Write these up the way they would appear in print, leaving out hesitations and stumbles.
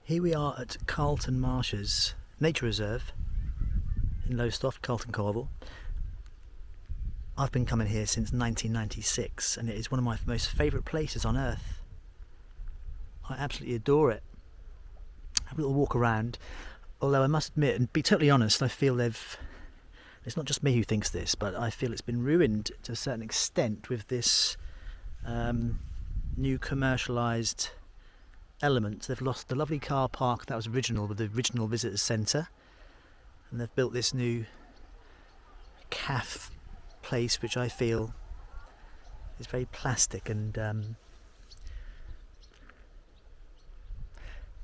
Here we are at Carlton Marshes Nature Reserve in Lowestoft, Carlton Cornwall. I've been coming here since 1996 and it is one of my most favourite places on earth. I absolutely adore it. Have a little walk around, although I must admit and be totally honest, I feel it's not just me who thinks this, but I feel it's been ruined to a certain extent with this new commercialised element. They've lost the lovely car park that was original with the original visitors centre, and they've built this new cafe place which I feel is very plastic and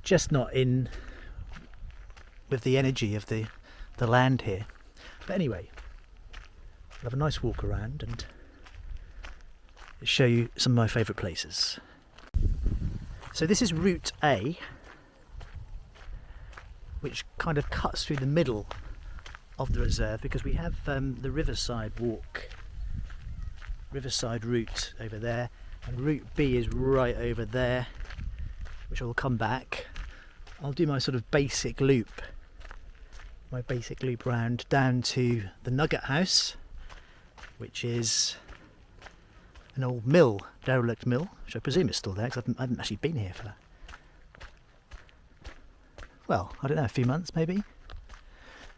just not in with the energy of the land here. But anyway, I'll have a nice walk around and show you some of my favourite places. So this is Route A, which kind of cuts through the middle of the reserve because we have the riverside route over there, and Route B is right over there, which will come back. I'll do my sort of basic loop round down to the Nugget House, which is an old mill, derelict mill, which I presume is still there because I haven't actually been here for, well, I don't know, a few months maybe.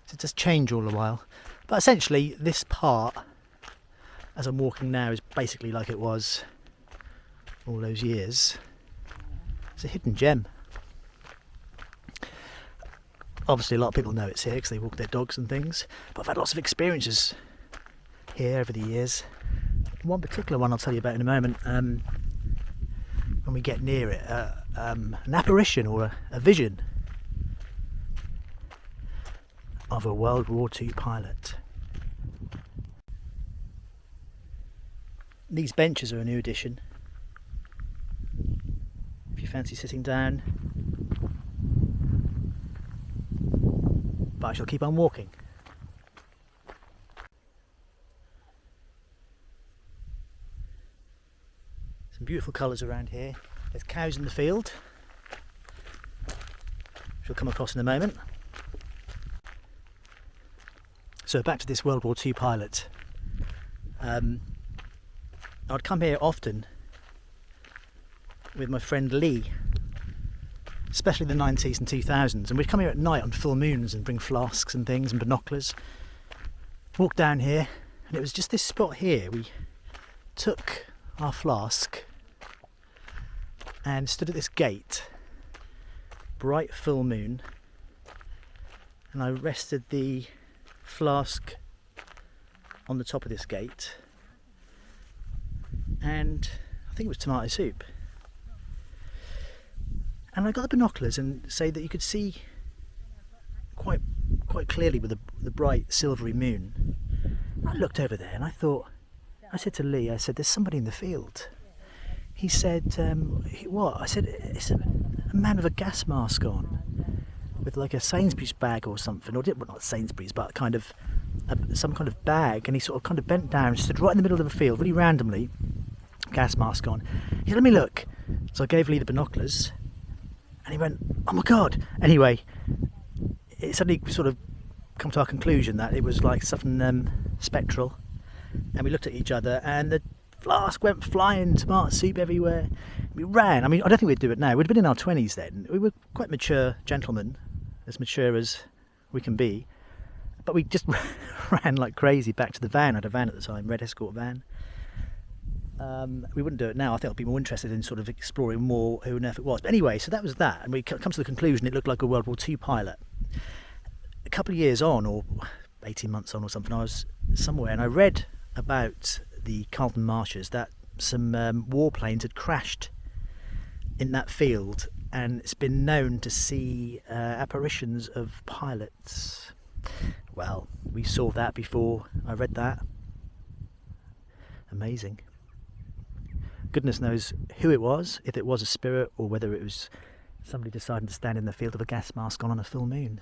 So it does change all the while. But essentially this part, as I'm walking now, is basically like it was all those years. It's a hidden gem. Obviously a lot of people know it's here because they walk their dogs and things, but I've had lots of experiences here over the years. One particular one I'll tell you about in a moment, when we get near it, an apparition or a vision of a World War II pilot. These benches are a new addition. If you fancy sitting down, but I shall keep on walking. Some beautiful colours around here. There's cows in the field, which we'll come across in a moment. So back to this World War II pilot. I'd come here often with my friend Lee, especially the 90s and 2000s, and we'd come here at night on full moons and bring flasks and things and binoculars, walk down here, and it was just this spot here. We took our flask and stood at this gate, bright full moon, and I rested the flask on the top of this gate, and I think it was tomato soup, and I got the binoculars and say that you could see quite clearly with the bright silvery moon. I looked over there and I said to Lee, there's somebody in the field. He said, what? I said, it's a man with a gas mask on, with like a Sainsbury's bag or something, or well, not Sainsbury's, but kind of some kind of bag, and he sort of kind of bent down, stood right in the middle of the field, really randomly, gas mask on. He said, let me look. So I gave Lee the binoculars, and he went, oh my God. Anyway, it suddenly sort of come to our conclusion that it was like something spectral, and we looked at each other, and the flask went flying, tomato soup everywhere. We ran. I mean, I don't think we'd do it now. We'd been in our 20s then. We were quite mature gentlemen, as mature as we can be. But we just ran like crazy back to the van. I had a van at the time, red Escort van. We wouldn't do it now. I think I'd be more interested in sort of exploring more who on earth it was. But anyway, so that was that. And we come to the conclusion it looked like a World War II pilot. A couple of years on, or 18 months on or something, I was somewhere and I read about the Carlton Marshes that some warplanes had crashed in that field, and it's been known to see apparitions of pilots. Well, we saw that before I read that. Amazing. Goodness knows who it was, if it was a spirit or whether it was somebody deciding to stand in the field with a gas mask on a full moon.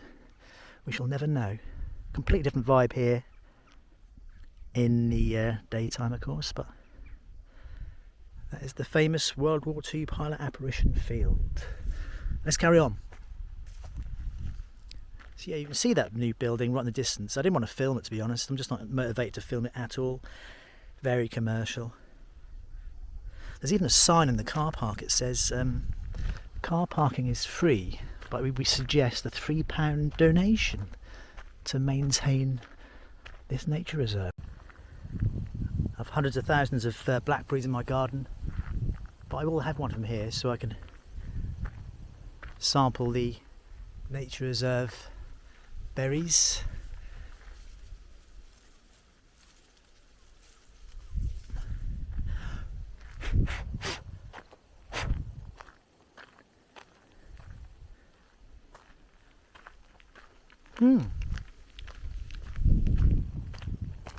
We shall never know. Completely different vibe here in the daytime, of course, but that is the famous World War II pilot apparition field. Let's carry on. So yeah, you can see that new building right in the distance. I didn't want to film it, to be honest. I'm just not motivated to film it at all. Very commercial. There's even a sign in the car park. It says car parking is free, but we suggest a £3 donation to maintain this nature reserve. I've hundreds of thousands of blackberries in my garden, but I will have one from here so I can sample the nature reserve berries.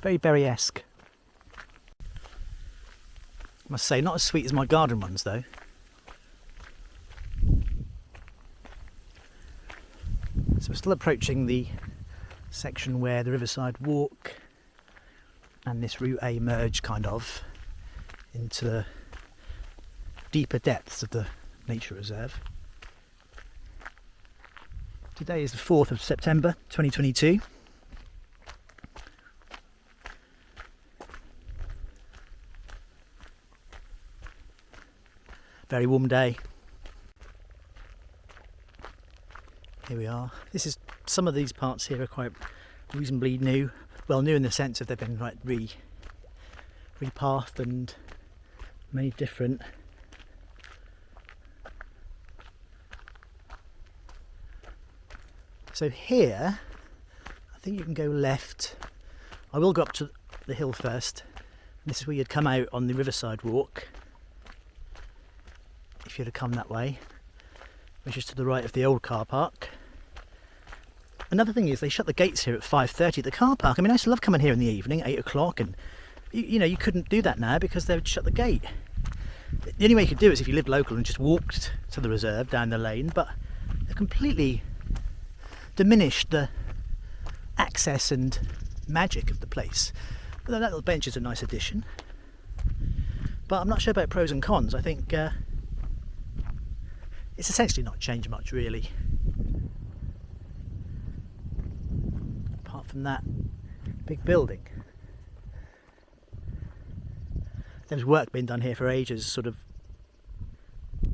Very berry-esque. I must say, not as sweet as my garden ones though. So we're still approaching the section where the Riverside Walk and this Route A merge kind of into the deeper depths of the nature reserve. Today is the 4th of September 2022. Very warm day. Here we are. Some of these parts here are quite reasonably new. Well, new in the sense of they've been like repathed and made different. So here, I think you can go left. I will go up to the hill first. This is where you'd come out on the Riverside Walk, if you'd have come that way, which is to the right of the old car park. Another thing is they shut the gates here at 5:30 at the car park. I mean, I used to love coming here in the evening, 8 o'clock, and you know, you couldn't do that now because they would shut the gate. The only way you could do it is if you lived local and just walked to the reserve down the lane, but they've completely diminished the access and magic of the place. Although that little bench is a nice addition. But I'm not sure about pros and cons. I think it's essentially not changed much really. Apart from that big building. There's work being done here for ages, sort of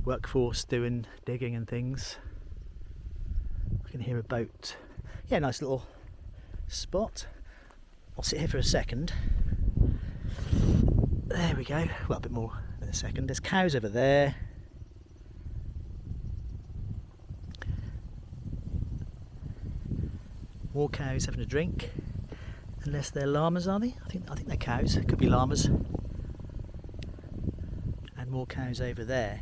workforce doing digging and things. I can hear a boat. Yeah, nice little spot. I'll sit here for a second. There we go. Well, a bit more in a second. There's cows over there. More cows having a drink. Unless they're llamas, are they? I think they're cows. Could be llamas. And more cows over there.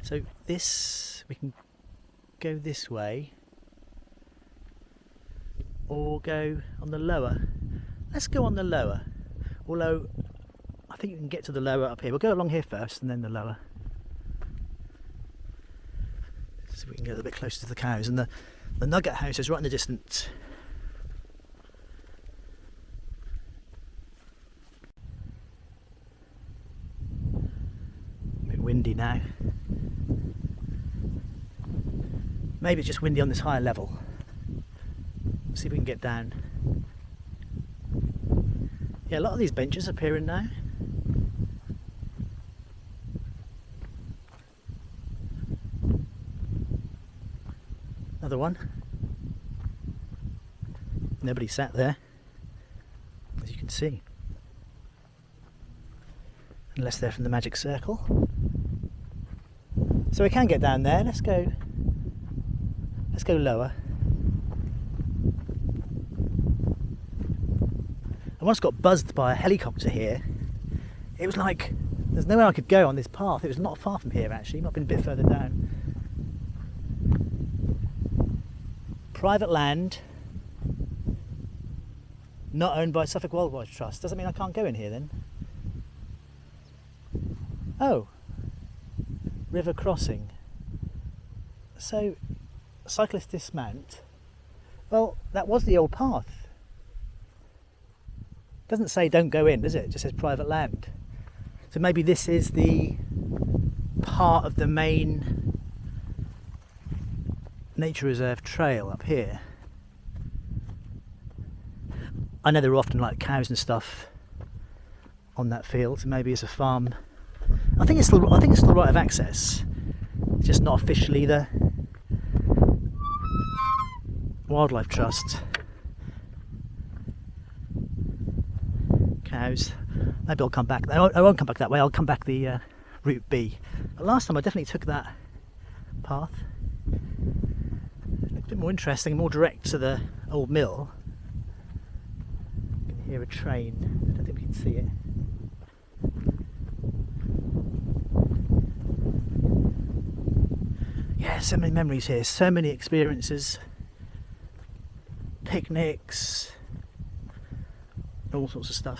So we can go this way or go on the lower. Let's go on the lower, although I think you can get to the lower up here. We'll go along here first and then the lower, so we can get a bit closer to the cows. And the nugget house is right in the distance. A bit windy now. Maybe it's just windy on this higher level. See if we can get down. Yeah, a lot of these benches are appearing now. Another one. Nobody sat there, as you can see. Unless they're from the magic circle. So we can get down there. Let's go lower. I once got buzzed by a helicopter here. It was like there's nowhere I could go on this path. It was not far from here actually. It might have been a bit further down. Private land, not owned by Suffolk Wildlife Trust. Doesn't mean I can't go in here then. Oh, river crossing. So cyclists dismount. Well, that was the old path. Doesn't say don't go in, does it? It just says private land. So maybe this is the part of the main nature reserve trail up here. I know there are often like cows and stuff on that field. Maybe it's a farm. I think it's still right of access. It's just not officially the Wildlife Trust. Cows. Maybe I'll come back. I won't come back that way. I'll come back the route B. But last time I definitely took that path. It's a bit more interesting, more direct to the old mill. You can hear a train. I don't think we can see it. Yeah, so many memories here, so many experiences, picnics, all sorts of stuff.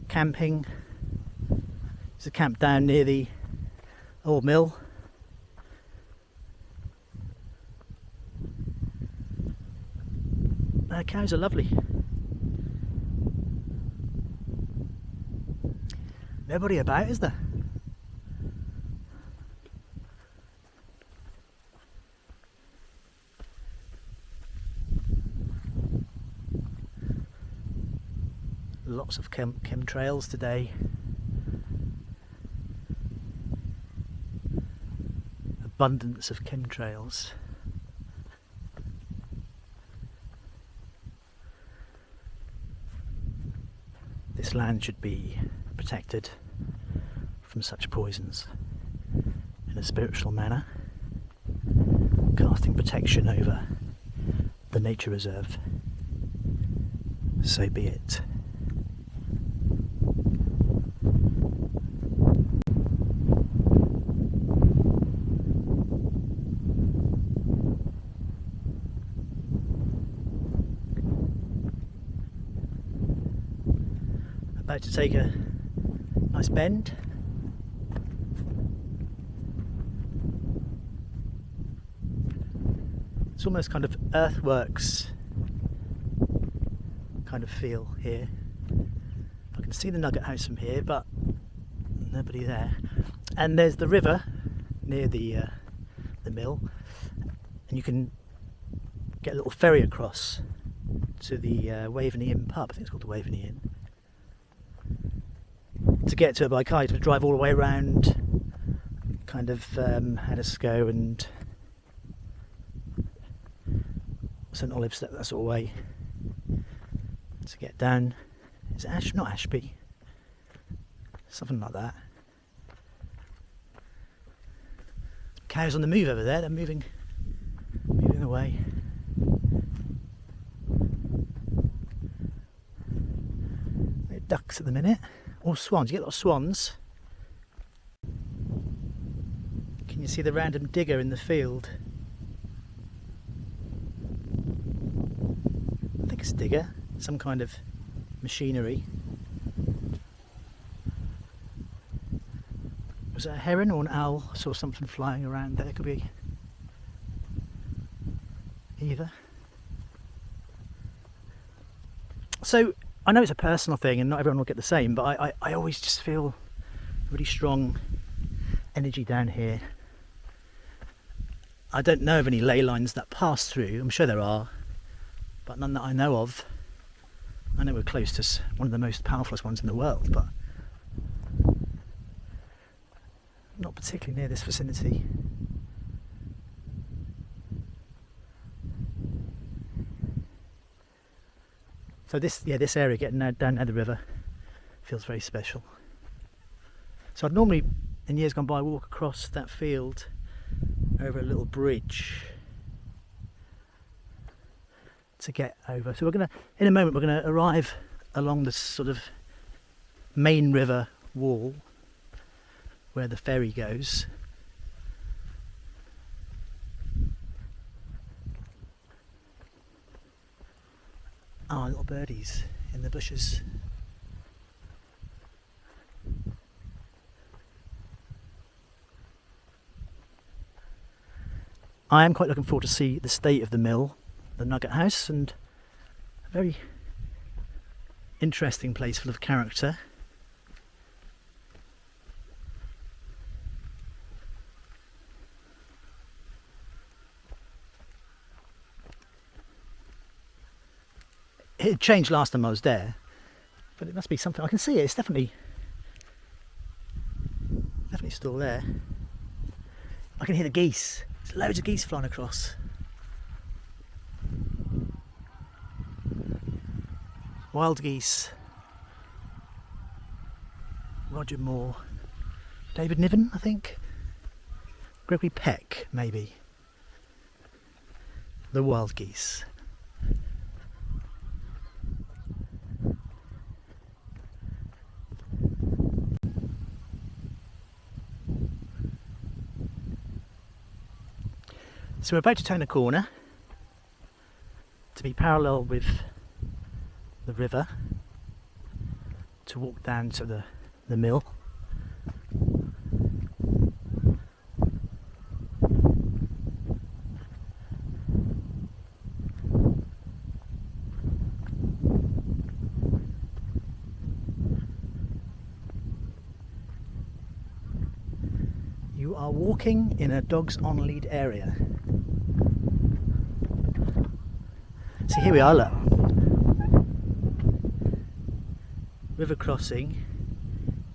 Camping. There's a camp down near the old mill. Cows are lovely. Nobody about, is there? Lots of chemtrails today. Abundance of chemtrails. This land should be protected from such poisons in a spiritual manner, casting protection over the nature reserve. So be it. About to take a nice bend. It's almost kind of earthworks kind of feel here. I can see the Nugget House from here, but nobody there. And there's the river near the mill, and you can get a little ferry across to the Waveney Inn pub. I think it's called the Waveney Inn. To get to it by car, you have to drive all the way around, kind of Haddiscoe and St Olives, that sort of way, to get down. Is it not Ashby? Something like that. Some cows on the move over there. They're moving away. They're ducks at the minute. Or swans. You get a lot of swans. Can you see the random digger in the field? I think it's a digger. Some kind of machinery. Was it a heron or an owl? I saw something flying around there. It could be either. So I know it's a personal thing and not everyone will get the same, but I always just feel really strong energy down here. I don't know of any ley lines that pass through. I'm sure there are, but none that I know of. I know we're close to one of the most powerful ones in the world, but not particularly near this vicinity. So this area getting down near the river feels very special. So I'd normally, in years gone by, walk across that field over a little bridge to get over. So in a moment we're gonna arrive along this sort of main river wall where the ferry goes. Ah, little birdies in the bushes. I am quite looking forward to see the state of the mill, the Nugget House, and a very interesting place full of character. It changed last time I was there, but it must be something. I can see it. It's definitely still there. I can hear the geese. There's loads of geese flying across. Wild geese. Roger Moore. David Niven, I think. Gregory Peck, maybe. The wild geese. So we're about to turn a corner to be parallel with the river, to walk down to the mill. You are walking in a dogs on lead area. So here we are, look. River crossing,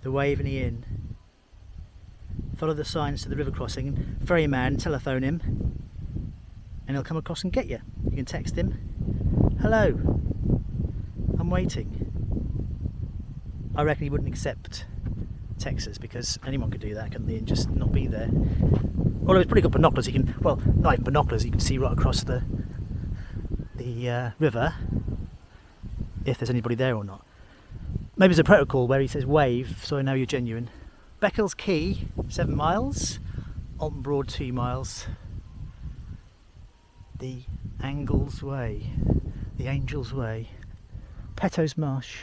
the Waveney Inn. Follow the signs to the river crossing, ferryman, telephone him, and he'll come across and get you. You can text him, hello, I'm waiting. I reckon he wouldn't accept texts because anyone could do that, couldn't they, and just not be there. Although it's pretty good binoculars, you can, well, not even binoculars, you can see right across the river if there's anybody there or not. Maybe there's a protocol where he says wave so I know you're genuine. Beccles Quay, 7 miles. Alton Broad, 2 miles. The Angles Way, the Angels Way. Petto's Marsh.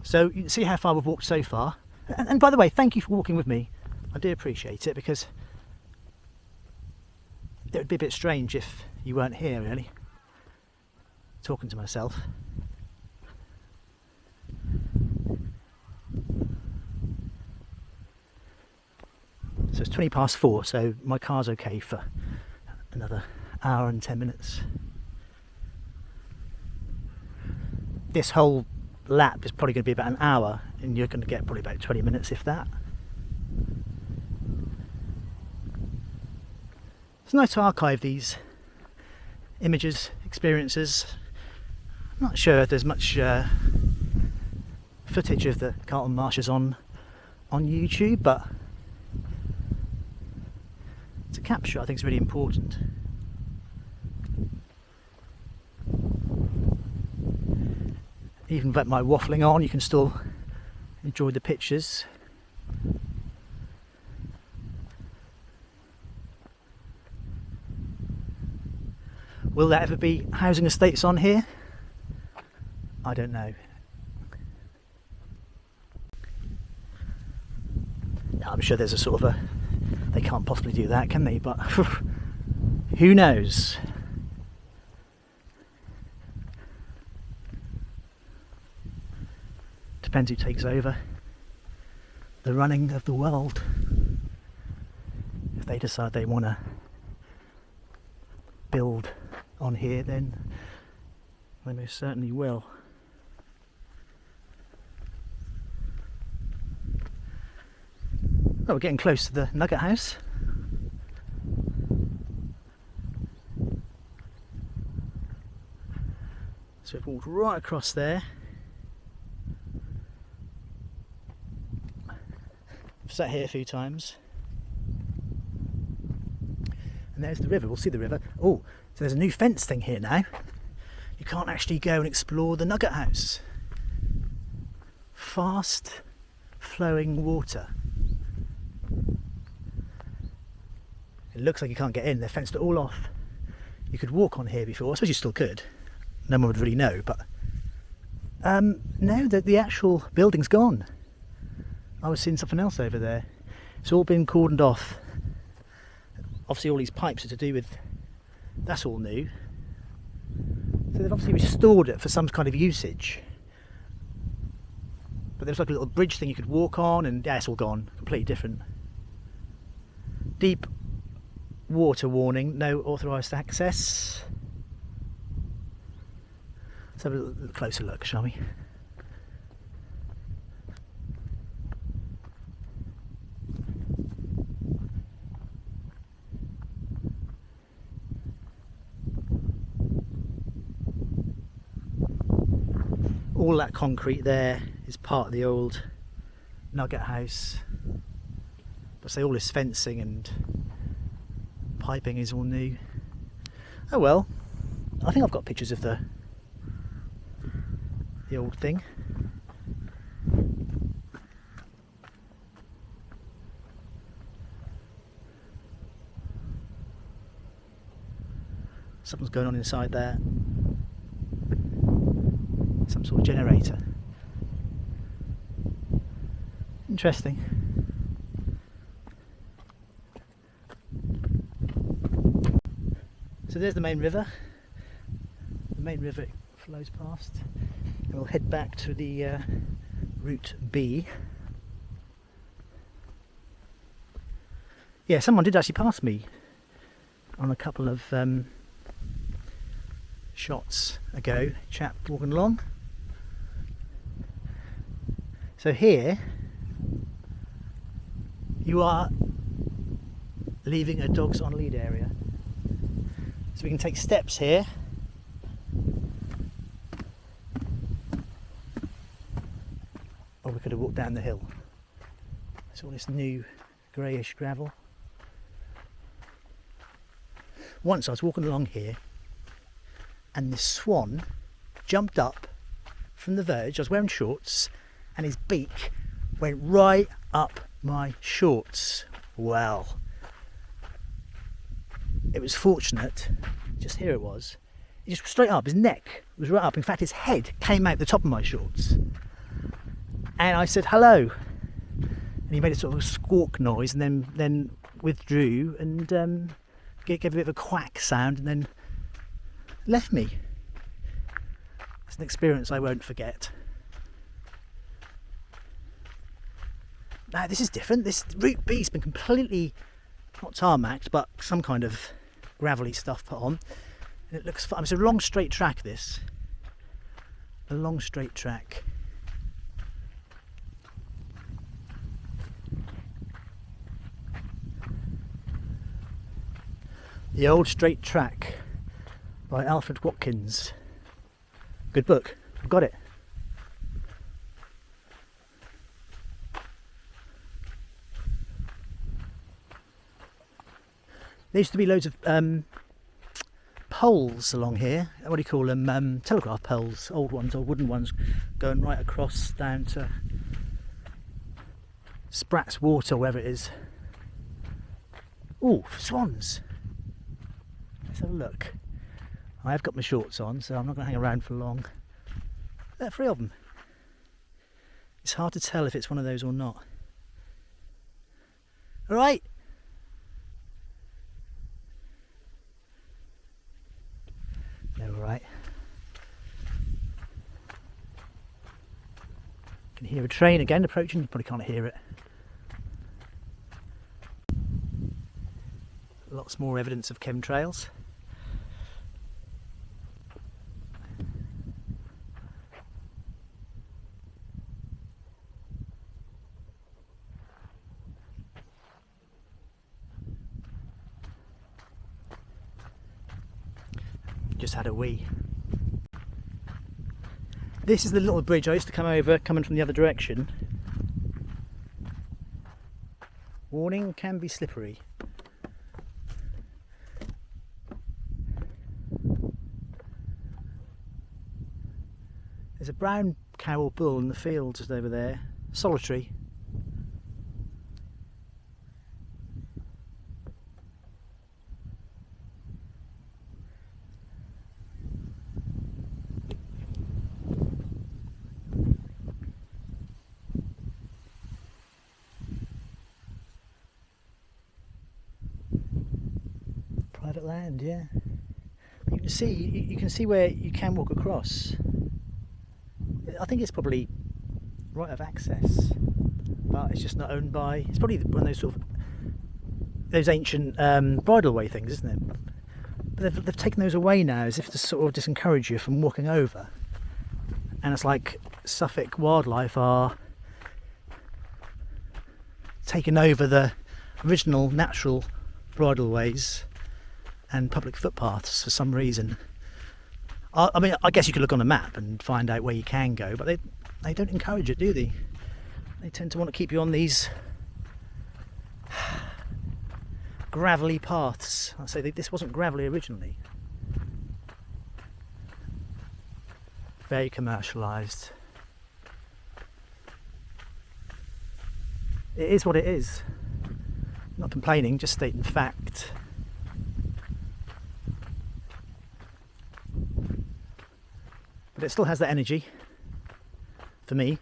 So you can see how far we've walked so far. And by the way, thank you for walking with me. I do appreciate it, because it would be a bit strange if you weren't here, really, talking to myself. So it's 20 past 4, so my car's okay for another hour and 10 minutes. This whole lap is probably going to be about an hour, and you're going to get probably about 20 minutes, if that. It's nice to archive these images, experiences. I'm not sure if there's much footage of the Carlton Marshes on YouTube, but to capture, I think, is really important. Even with my waffling on, you can still enjoy the pictures. Will there ever be housing estates on here? I don't know. I'm sure there's a sort of they can't possibly do that, can they? But who knows? Depends who takes over the running of the world. If they decide they want to build on here, then they most certainly will. Oh, we're getting close to the Nugget House. So we've walked right across there. I've sat here a few times. And there's the river, we'll see the river. Oh, so there's a new fence thing here now. You can't actually go and explore the Nugget House. Fast flowing water. It looks like you can't get in, they've fenced it all off. You could walk on here before, I suppose you still could. No one would really know, but no, the actual building's gone. I was seeing something else over there. It's all been cordoned off. Obviously all these pipes are to do with, that's all new. So they've obviously restored it for some kind of usage. But there's like a little bridge thing you could walk on, and yeah, it's all gone, completely different. Deep water warning, no authorised access. have a little closer look, shall we? All that concrete there is part of the old nugget house. But say all this fencing and piping is all new. Oh well, I think I've got pictures of the old thing. Something's going on inside there. Some sort of generator. Interesting. So there's the main river. The main river flows past. And we'll head back to the route B. Yeah, someone did actually pass me on a couple of shots ago. Chap walking along. So here you are leaving a dogs on lead area. So we can take steps here. Or we could have walked down the hill. It's all this new greyish gravel. Once I was walking along here and this swan jumped up from the verge. I was wearing shorts and his beak went right up my shorts. Well, it was fortunate, just here it was, he just straight up, his neck was right up. In fact, his head came out the top of my shorts. And I said, hello. And he made a sort of a squawk noise and then withdrew and gave a bit of a quack sound and then left me. It's an experience I won't forget. Now this is different. This Route B's been completely, not tarmacked, but some kind of gravelly stuff put on. And it looks fun. It's a long straight track, this. A long straight track. The Old Straight Track by Alfred Watkins. Good book. I've got it. There used to be loads of poles along here. What do you call them? Telegraph poles, old ones or wooden ones, going right across down to Spratt's Water, wherever it is. Oh, swans. Let's have a look. I have got my shorts on, so I'm not going to hang around for long. There are 3 of them. It's hard to tell if it's one of those or not. All right. They're all right. Can hear a train again approaching. You probably can't hear it. Lots more evidence of chemtrails. Just had a wee. This is the little bridge I used to come over, coming from the other direction. Warning, can be slippery. There's a brown cow or bull in the field just over there, solitary. Private land, yeah. You can see where you can walk across. I think it's probably right of access, but it's just not owned by. It's probably one of those sort of those ancient bridleway things, isn't it? But they've taken those away now, as if to sort of disencourage you from walking over. and it's like Suffolk wildlife are taking over the original natural bridleways and public footpaths for some reason. I mean, I guess you could look on a map and find out where you can go, but they don't encourage it, do they? They tend to want to keep you on these gravelly paths. I say this wasn't gravelly originally. Very commercialised. It is what it is. Not complaining, just stating fact. But it still has that energy for me.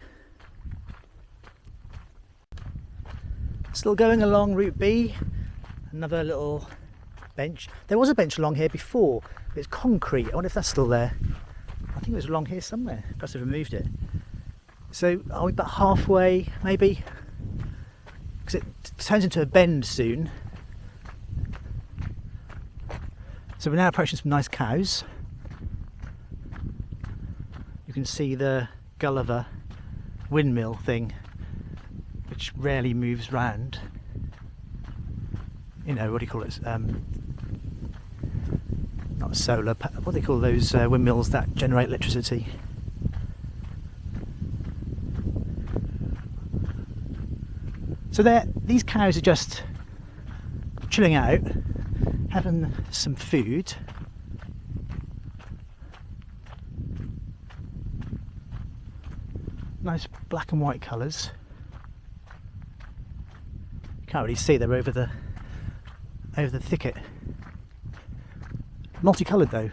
Still going along Route B, another little bench. There was a bench along here before, but it's concrete. I wonder if that's still there. I think it was along here somewhere. Perhaps they've removed it. So are we about halfway, maybe? Because it turns into a bend soon. So we're now approaching some nice cows. You can see the Gulliver windmill thing, which rarely moves round. You know, what do you call it? Not solar, what do they call those windmills that generate electricity? So these cows are just chilling out, having some food. Nice black and white colours. You can't really see, they're over the thicket. Multicoloured though.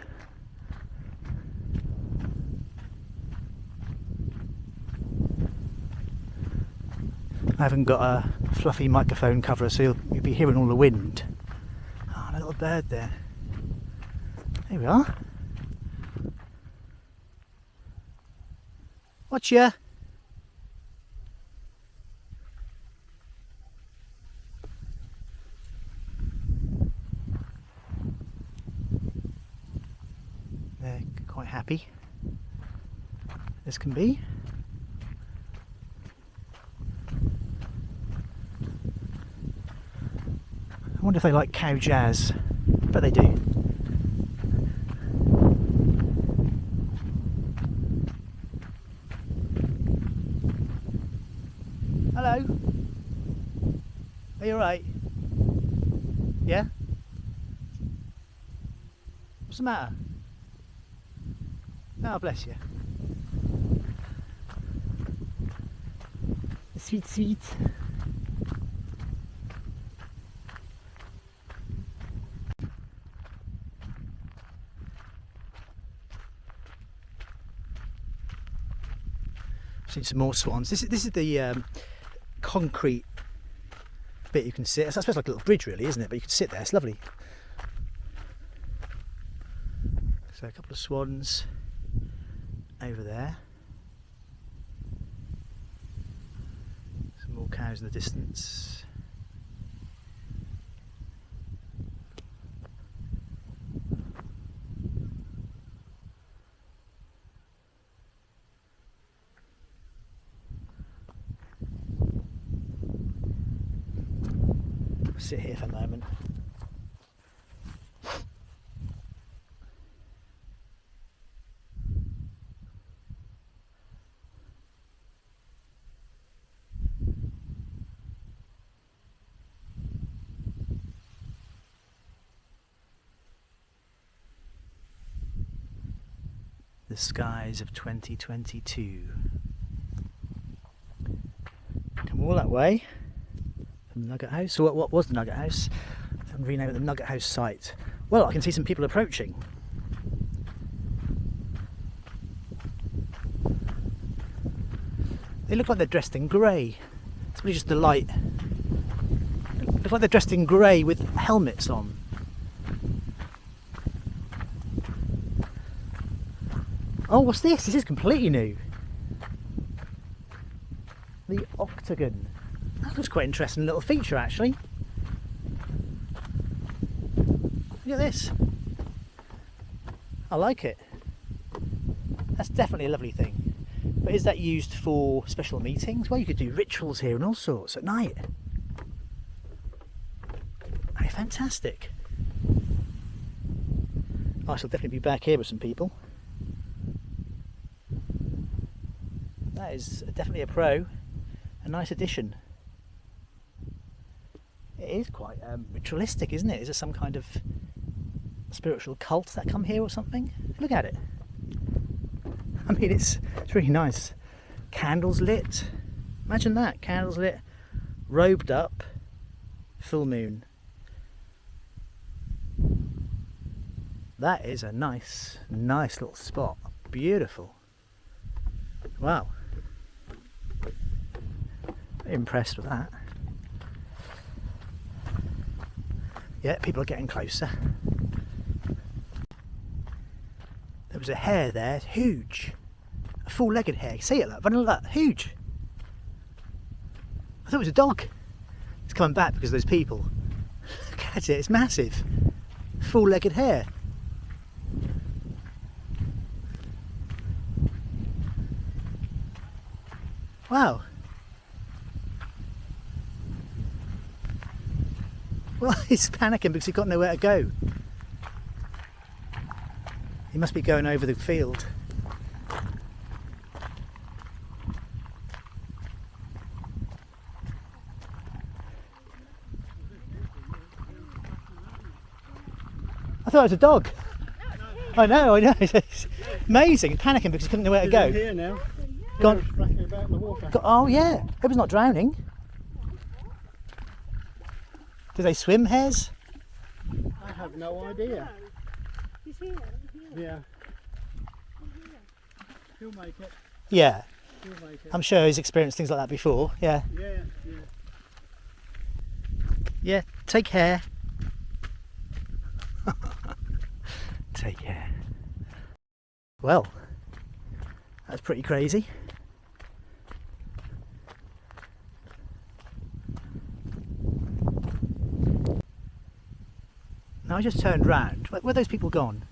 I haven't got a fluffy microphone cover, so you'll be hearing all the wind. Oh, and a little bird there. There we are. Watcha! They're quite happy as can be. I wonder if they like cow jazz. But they do. Hello. Are you alright? Yeah? What's the matter? Oh, bless you. Sweet, sweet. Seen some more swans. This is the concrete bit you can sit. I suppose like a little bridge, really, isn't it? But you can sit there. It's lovely. So a couple of swans over there. Some more cows in the distance. Sit here for a moment. The skies of 2022. Come all that way. From the Nugget House. So what was the Nugget House? I'm renaming it the Nugget House site. Well, I can see some people approaching. They look like they're dressed in grey. It's probably just the light. They look like they're dressed in grey with helmets on. Oh, what's this? This is completely new. The octagon. That looks quite interesting little feature, actually. Look at this. I like it. That's definitely a lovely thing. But is that used for special meetings? Well, you could do rituals here and all sorts at night. Oh, fantastic. I shall definitely be back here with some people. That is definitely a pro. A nice addition. It is quite ritualistic, isn't it? Is there some kind of spiritual cult that come here or something? Look at it. I mean, it's really nice. Candles lit. Imagine that. Candles lit. Robed up. Full moon. That is a nice little spot. Beautiful. Wow. Impressed with that. Yeah, people are getting closer. There was a hare there, huge. A full-legged hare. See it, look, running like that, huge. I thought it was a dog. It's coming back because of those people. Look at it, it's massive. Full-legged hare. Wow. Well, he's panicking because he's got nowhere to go. He must be going over the field. I thought it was a dog. I know. It's amazing. Panicking because he couldn't know where to go. Here now. Gone. Splashing about in the water. Oh yeah. It was not drowning. Do they swim, hares? I have no idea. He's here. Yeah. He'll make it. Yeah. He'll make it. I'm sure he's experienced things like that before. Yeah. Yeah. Yeah. Take care. Take care. Well, that's pretty crazy. Now I just turned round. Where are those people gone?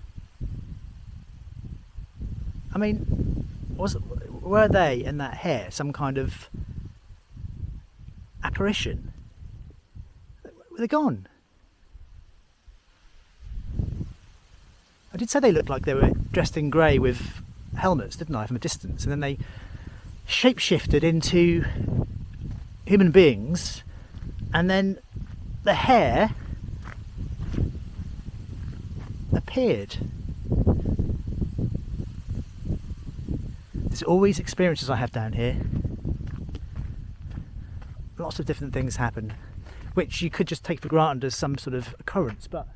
I mean, were they and that hare some kind of apparition? Were they gone? I did say they looked like they were dressed in grey with helmets, didn't I, from a distance? And then they shape-shifted into human beings, and then the hare appeared. There's always experiences I have down here. Lots of different things happen, which you could just take for granted as some sort of occurrence, but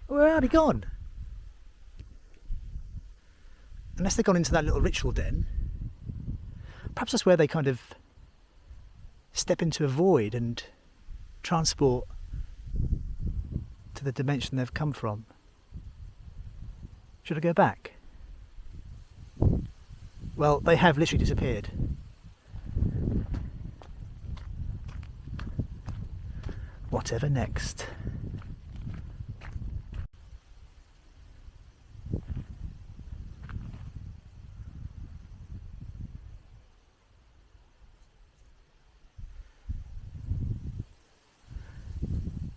where are they gone? Unless they've gone into that little ritual den. Perhaps that's where they kind of step into a void and transport to the dimension they've come from. Should I go back? Well, they have literally disappeared. Whatever next?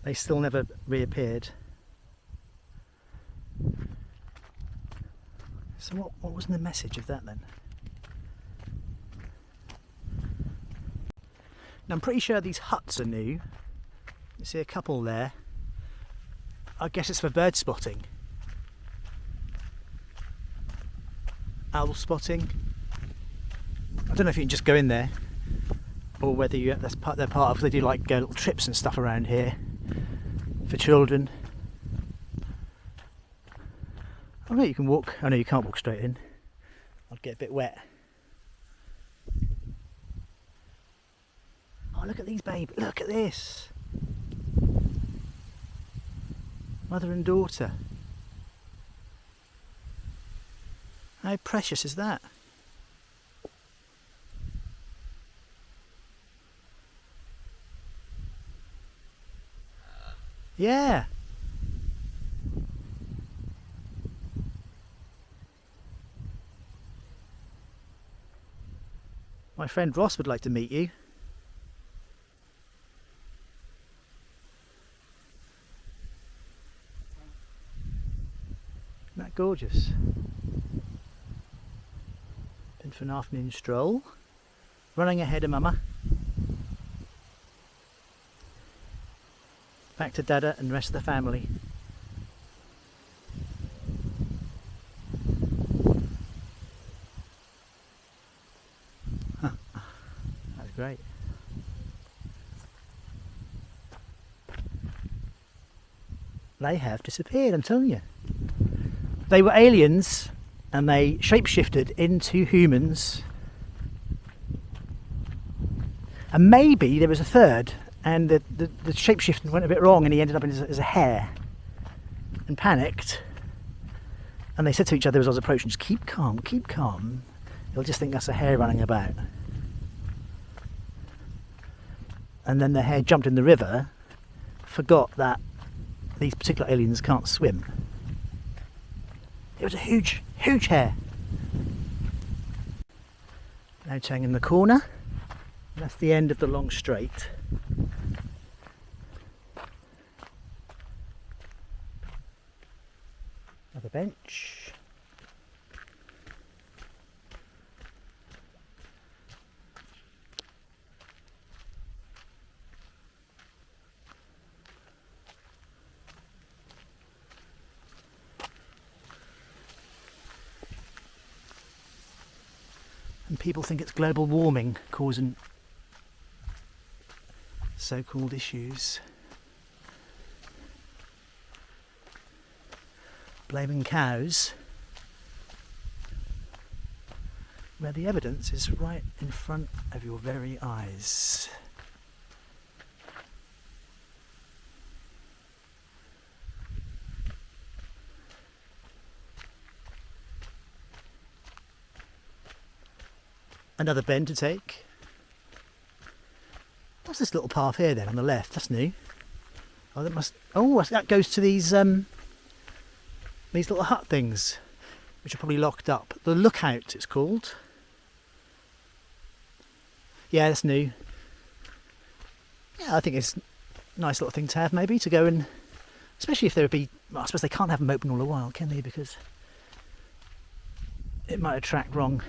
They still never reappeared. So what was the message of that then? Now I'm pretty sure these huts are new. You see a couple there. I guess it's for bird spotting. Owl spotting. I don't know if you can just go in there or whether they're part of. They do like little trips and stuff around here for children. Oh no, you can walk. Oh no, you can't walk straight in. I'd get a bit wet. Oh, look at these babies. Look at this. Mother and daughter. How precious is that? Yeah. My friend Ross would like to meet you. Isn't that gorgeous? Been for an afternoon stroll. Running ahead of Mama. Back to Dada and the rest of the family. That's great. They have disappeared, I'm telling you. They were aliens and they shapeshifted into humans. And maybe there was a third, and the shapeshifting went a bit wrong and he ended up as a hare and panicked. And they said to each other as I was approaching, just keep calm, keep calm. He'll just think that's a hare running about. And then the hare jumped in the river, forgot that these particular aliens can't swim. It was a huge, huge hare. Now turning the corner. That's the end of the long straight. Another bench. And people think it's global warming causing so-called issues. Blaming cows, where the evidence is right in front of your very eyes. Another bend to take. What's this little path here then on the left? That's new. Oh, that must. Oh, that goes to these little hut things, which are probably locked up. The Lookout, it's called. Yeah, that's new. Yeah, I think it's a nice little thing to have, maybe to go and, especially if there would be. Well, I suppose they can't have them open all the while, can they? Because it might attract wrong.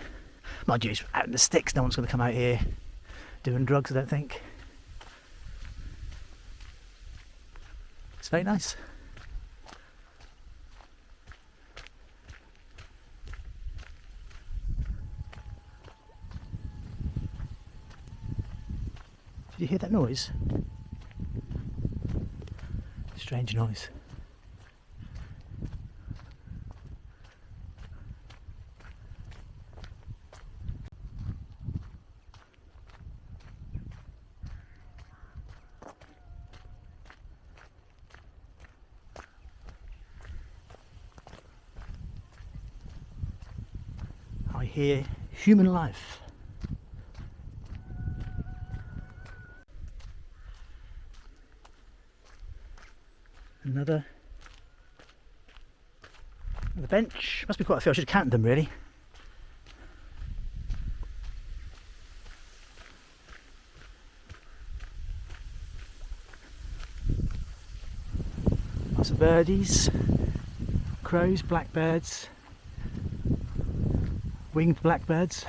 Mind you, it's out in the sticks. No one's going to come out here doing drugs, I don't think. It's very nice. Did you hear that noise? Strange noise. I hear human life. Another bench. Must be quite a few. I should have counted them really. Lots of birdies, crows, blackbirds, winged blackbirds.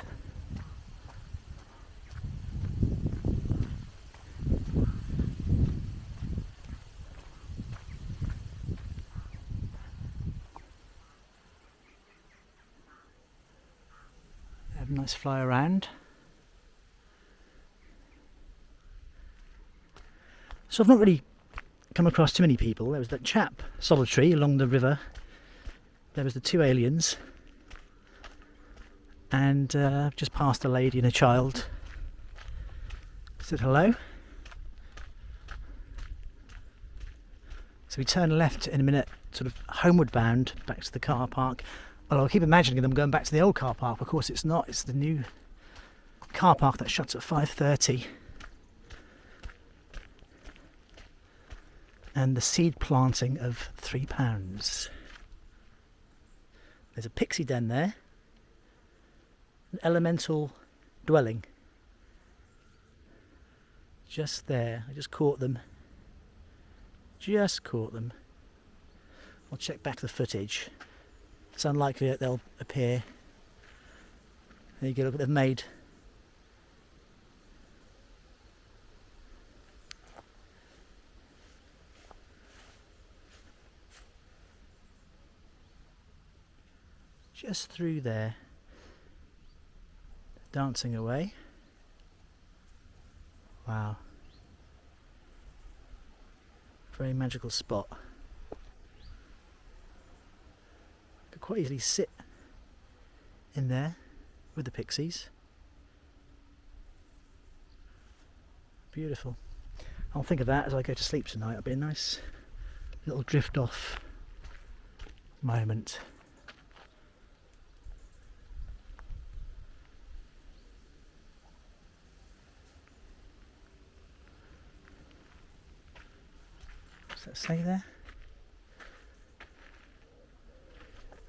Have a nice fly around. So I've not really come across too many people. There was that chap solitary along the river. There was the two aliens. And just passed a lady and a child. Said hello. So we turn left in a minute, sort of homeward bound, back to the car park. Well, I keep imagining them going back to the old car park. Of course it's not. It's the new car park that shuts at 5:30. And the seed planting of £3. There's a pixie den there. An elemental dwelling. Just there. I just caught them. Just caught them. I'll check back the footage. It's unlikely that they'll appear. There you go, look what they've made. Just through there. Dancing away. Wow. Very magical spot. Could quite easily sit in there with the Pixies. Beautiful. I'll think of that as I go to sleep tonight. It'll be a nice little drift off moment. Does that say there?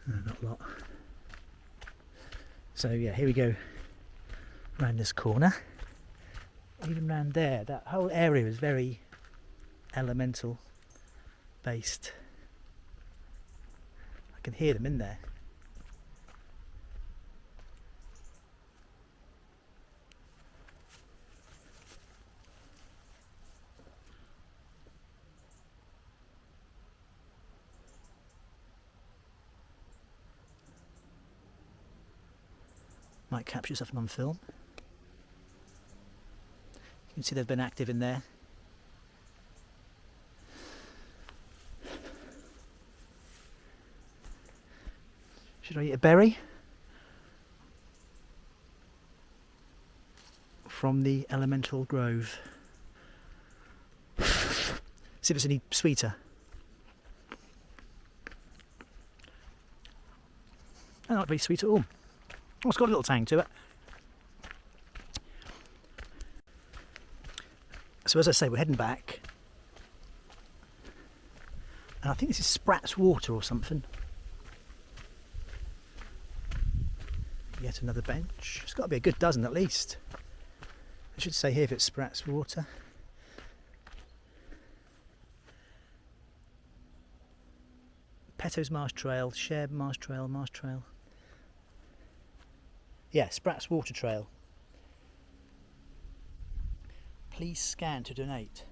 No, not a lot. So yeah, here we go around this corner. Even round there, that whole area is very elemental based. I can hear them in there. Might capture something on film. You can see they've been active in there. Should I eat a berry? From the elemental grove. See if it's any sweeter. Oh, not very sweet at all. Oh, it's got a little tang to it. So as I say, we're heading back. And I think this is Spratt's Water or something. Yet another bench. It's got to be a good dozen at least. I should say here if it's Spratt's Water. Petto's Marsh Trail, Shared Marsh Trail, Marsh Trail. Yeah, Spratt's Water Trail. Please scan to donate.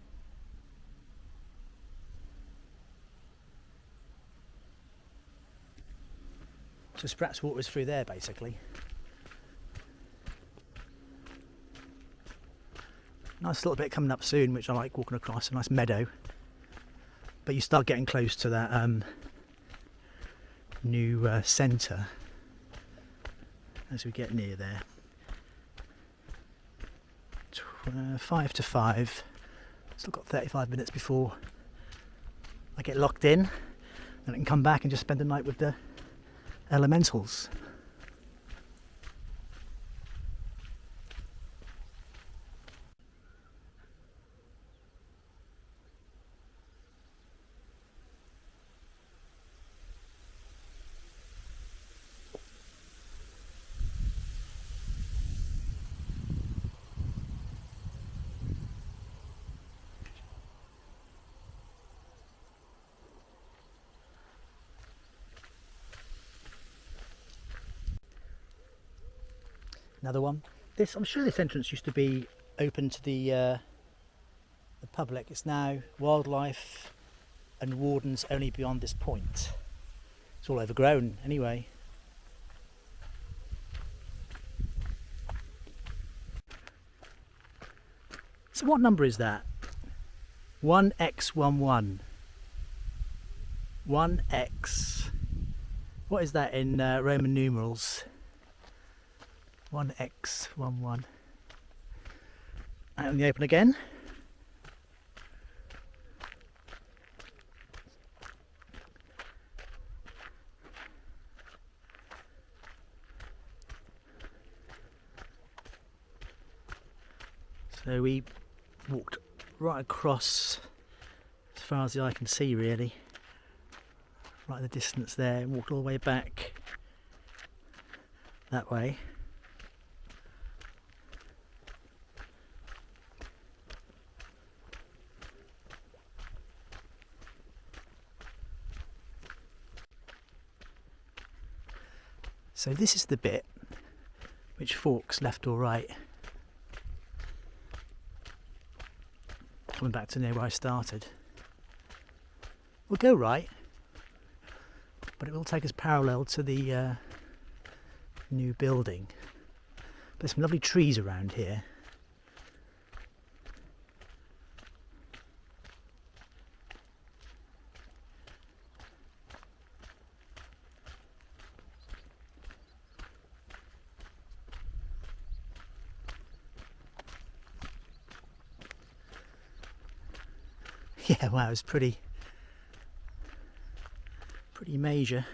So Spratt's Water is through there basically. Nice little bit coming up soon, which I like walking across, a nice meadow. But you start getting close to that new centre as we get near there. 5 to 5. Still got 35 minutes before I get locked in, and I can come back and just spend the night with the elementals. Another one. This, I'm sure this entrance used to be open to the public. It's now wildlife and wardens only beyond this point. It's all overgrown anyway. So what number is that? 1x11. 1x. What is that in Roman numerals? 1x11. Out in the open again. So we walked right across as far as the eye can see really. Right in the distance there, and walked all the way back that way. So this is the bit which forks left or right. Coming back to near where I started. We'll go right, but it will take us parallel to the new building. There's some lovely trees around here. Yeah, wow, it's pretty major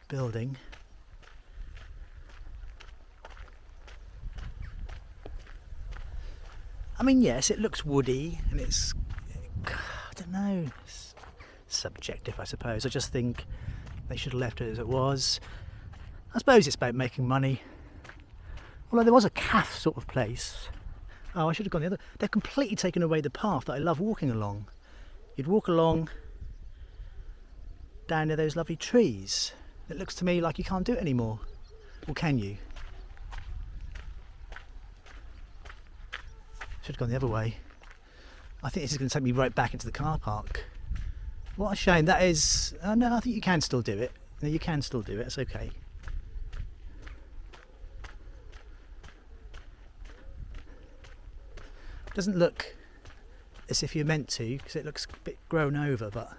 building. I mean, yes, it looks woody and it's, I don't know, it's subjective, I suppose. I just think they should have left it as it was. I suppose it's about making money. Although there was a cafe sort of place. Oh, I should have gone the other. They've completely taken away the path that I love walking along. You'd walk along down to those lovely trees. It looks to me like you can't do it anymore. Or can you? Should have gone the other way. I think this is going to take me right back into the car park. What a shame. That is... Oh no, I think you can still do it. No, you can still do it. It's okay. Doesn't look as if you're meant to, because it looks a bit grown over, but...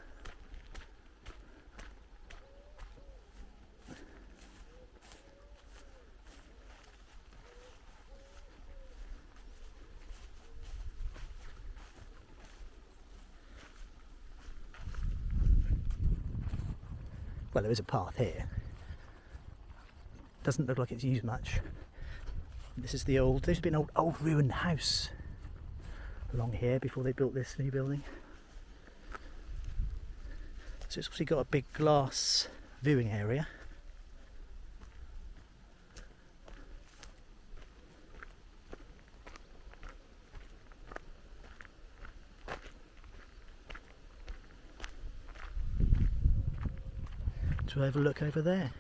Well, there is a path here. Doesn't look like it's used much. This is the old... There's been an old ruined house along here before they built this new building. So it's obviously got a big glass viewing area. To have a look over there.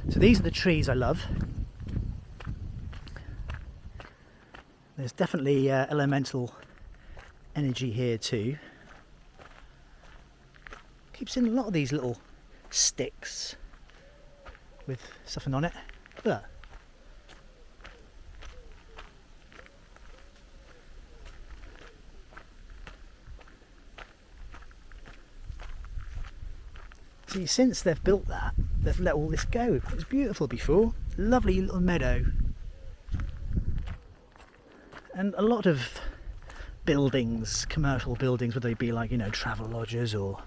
So these are the trees I love. There's definitely elemental energy here too. Keep seeing a lot of these little sticks with something on it. Look. See, since they've built that, they've let all this go. It was beautiful before. Lovely little meadow. And a lot of buildings, commercial buildings, whether they be like, you know, travel lodges or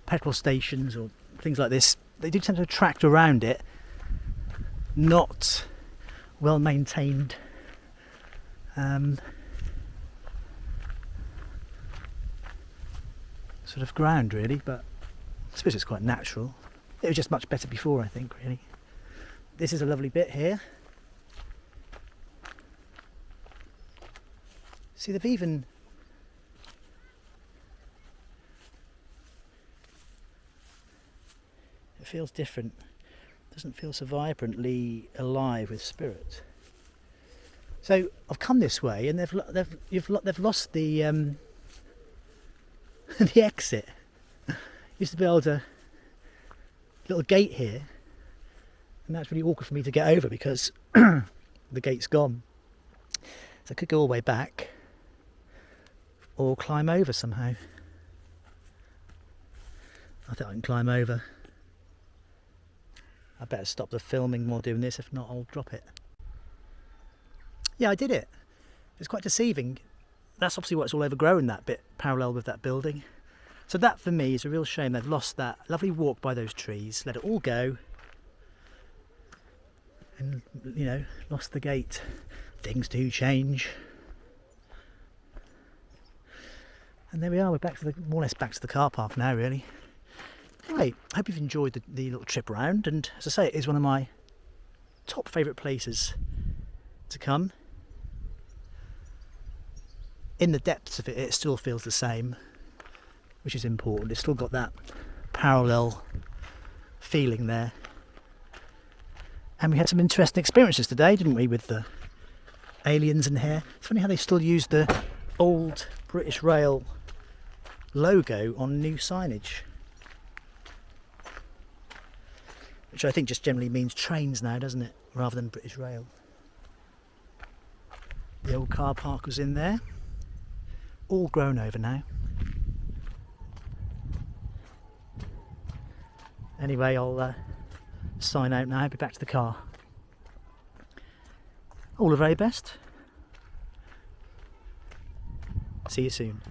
petrol stations or things like this, they do tend to attract around it not well maintained sort of ground, really, but I suppose it's quite natural. It was just much better before, I think, really. This is a lovely bit here. See, they've even... It feels different. It doesn't feel so vibrantly alive with spirit. So I've come this way, and they've lost the the exit. Used to be able to little gate here, and that's really awkward for me to get over because the gate's gone. So I could go all the way back or climb over somehow. I think I can climb over. I better stop the filming while doing this, if not I'll drop it. Yeah, I did it. It's quite deceiving. That's obviously what's all overgrown, that bit parallel with that building. So that for me is a real shame. They've lost that lovely walk by those trees, let it all go, and, you know, lost the gate. Things do change. And there we are, we're back to the, more or less back to the car park now, really. Anyway, I hope you've enjoyed the little trip round, and as I say, it is one of my top favourite places to come. In the depths of it, it still feels the same, which is important. It's still got that parallel feeling there. And we had some interesting experiences today, didn't we, with the aliens in here. It's funny how they still use the old British Rail logo on new signage, which I think just generally means trains now, doesn't it, rather than British Rail. The old car park was in there, all grown over now. Anyway, I'll sign out now, be back to the car. All the very best. See you soon.